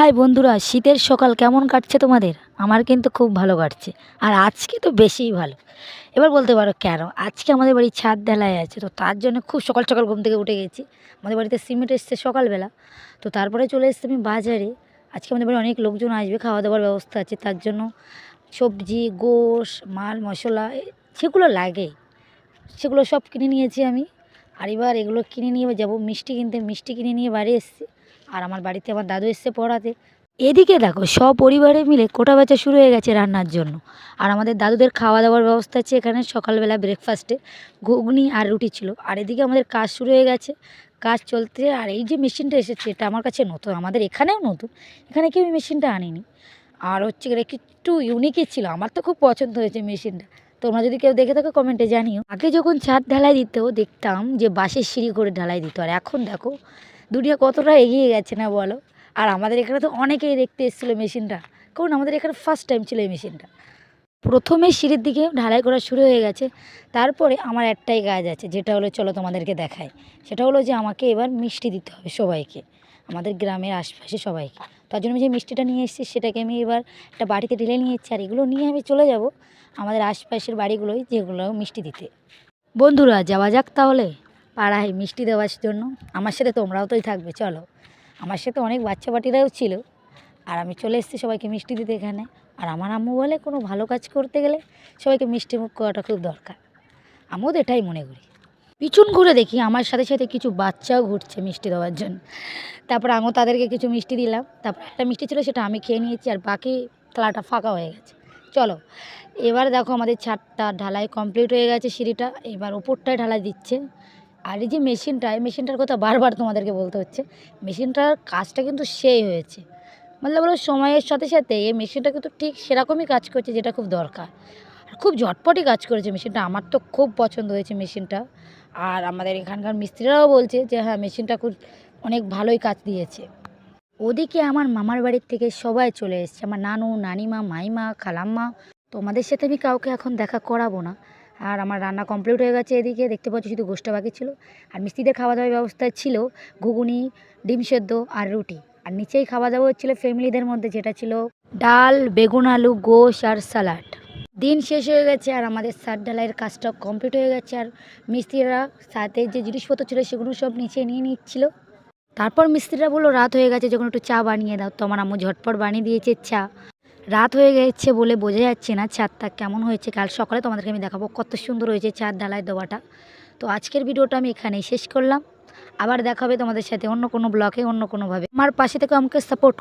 High বন্ধুরা, শীতের সকাল কেমন কাটছে তোমাদের? আমার কিন্তু খুব ভালো কাটছে। আর আজকে তো বেশিই ভালো। এবার বলতে পারো কেন? আজকে আমাদের বাড়ির ছাদ ঢালাই আছে, তো তার জন্য খুব সকাল সকাল ঘুম থেকে উঠে গেছি। আমাদের বাড়িতে সিমেন্ট এসছে সকালবেলা, তো তারপরে চলে এসেছি আমি বাজারে। আজকে আমাদের বাড়ি অনেক লোকজন আসবে, খাওয়া দাওয়ার ব্যবস্থা আছে, তার জন্য সবজি, গোশ, মাল মশলা যেগুলো লাগে সেগুলো সব কিনে নিয়েছি আমি। আর এবার এগুলো কিনে নিয়ে যাব মিষ্টি কিনতে। মিষ্টি কিনে নিয়ে বাড়ি এসেছি। আর আমার বাড়িতে আমার দাদু এসছে পড়াতে। এদিকে দেখো সপরিবারে মিলে কোটা বেচা শুরু হয়ে গেছে রান্নার জন্য। আর আমাদের দাদুদের খাওয়া দাওয়ার ব্যবস্থা আছে এখানে। সকালবেলা ব্রেকফাস্টে ঘুগনি আর রুটি ছিল। আর এদিকে আমাদের কাজ শুরু হয়ে গেছে, কাজ চলতে। আর এই যে মেশিনটা এসেছে এটা আমার কাছে নতুন, আমাদের এখানেও নতুন, এখানে কেউ এই মেশিনটা আনিনি। আর হচ্ছে এটা একটু ইউনিকই ছিল, আমার তো খুব পছন্দ হয়েছে মেশিনটা। তোমরা যদি কেউ দেখে থাকো কমেন্টে জানিও। আগে যখন ছাদ ঢালাই দিত দেখতাম যে বাঁশের সিঁড়ি করে ঢালাই দিত, আর এখন দেখো দুনিয়া কতটা এগিয়ে গেছে না বলো। আর আমাদের এখানে তো অনেকেই দেখতে এসেছিলো মেশিনটা, কারণ আমাদের এখানে ফার্স্ট টাইম ছিল এই মেশিনটা। প্রথমে সিঁড়ির দিকে ঢালাই করা শুরু হয়ে গেছে। তারপরে আমার একটাই কাজ আছে, যেটা হলো চলো তোমাদেরকে দেখায়। সেটা হলো যে আমাকে এবার মিষ্টি দিতে হবে সবাইকে, আমাদের গ্রামের আশপাশে সবাইকে। তার জন্য আমি যে মিষ্টিটা নিয়ে এসেছি সেটাকে আমি এবার একটা বাটিতে ঢেলে নিয়ে এসেছি। আর এগুলো নিয়ে আমি চলে যাব আমাদের আশপাশের বাড়িগুলোই, যেগুলো মিষ্টি দিতে। বন্ধুরা যাওয়া যাক তাহলে পাড়ায় মিষ্টি দেওয়ার জন্য। আমার সাথে তোমরাও তোই থাকবে, চলো। আমার সাথে অনেক বাচ্চা পাটিরাও ছিল। আর আমি চলে এসেছি সবাইকে মিষ্টি দিতে এখানে। আর আমার আম্মু বলে কোনো ভালো কাজ করতে গেলে সবাইকে মিষ্টি মুখ করাটা খুব দরকার। আমিও তো এটাই মনে করি। পিছন ঘুরে দেখি আমার সাথে সাথে কিছু বাচ্চাও ঘুরছে মিষ্টি দেওয়ার জন্য। তারপর আমিও তাদেরকে কিছু মিষ্টি দিলাম। তারপর একটা মিষ্টি ছিল সেটা আমি খেয়ে নিয়েছি, আর বাকি থালাটা ফাঁকা হয়ে গেছে। চলো এবার দেখো আমাদের ছাদটা ঢালাই কমপ্লিট হয়ে গেছে, সিঁড়িটা এবার ওপরটায় ঢালাই দিচ্ছে। আর এই যে মেশিনটা, এই মেশিনটার কথা বারবার তোমাদেরকে বলতে হচ্ছে। মেশিনটার কাজটা কিন্তু সেই হয়েছে, মানে বলো সময়ের সাথে সাথে এই মেশিনটা কিন্তু ঠিক সেরকমই কাজ করছে, যেটা খুব দরকার। আর খুব ঝটপটই কাজ করেছে মেশিনটা, আমার তো খুব পছন্দ হয়েছে মেশিনটা। আর আমাদের এখানকার মিস্ত্রিরাও বলছে যে হ্যাঁ মেশিনটা খুব অনেক ভালোই কাজ দিয়েছে। ওদিকে আমার মামার বাড়ির থেকে সবাই চলে এসেছে, আমার নানু, নানিমা, মাইমা, খালাম্মা। তোমাদের সাথে আমি কাউকে এখন দেখা করাবো না। আর আমার রান্না কমপ্লিট হয়ে গেছে, এদিকে দেখতে পাচ্ছি শুধু গোষ্ঠটা বাকি ছিল। আর মিস্ত্রিদের খাওয়া দাওয়ার ব্যবস্থা ছিল ঘুগনি, ডিম সেদ্ধ আর রুটি। আর নিচেই খাওয়া দাওয়া হচ্ছিলো ফ্যামিলিদের মধ্যে, যেটা ছিল ডাল, বেগুন আলু, গোশ আর স্যালাড। দিন শেষ হয়ে গেছে আর আমাদের ছাদ ঢালাইয়ের কাজটা কমপ্লিট হয়ে গেছে। আর মিস্ত্রিরা সাথে যে জিনিসপত্র ছিল সেগুলো সব নিচে নিয়ে নিচ্ছিল। তারপর মিস্ত্রিরা বললো রাত হয়ে গেছে, যখন একটু চা বানিয়ে দাও। তো আমার আম্মু ঝটপট বানিয়ে দিয়েছে চা। রাত হয়ে গেছে বলে বোঝা যাচ্ছে না ছাদটা কেমন হয়েছে। কাল সকালে তোমাদেরকে আমি দেখাবো কত সুন্দর হয়েছে ছাদ ঢালাই দেওয়াটা। তো আজকের ভিডিওটা আমি এখানেই শেষ করলাম। আবার দেখা হবে তোমাদের সাথে অন্য কোনো ব্লগে, অন্য কোনোভাবে। আমার পাশে থেকে আমাকে সাপোর্ট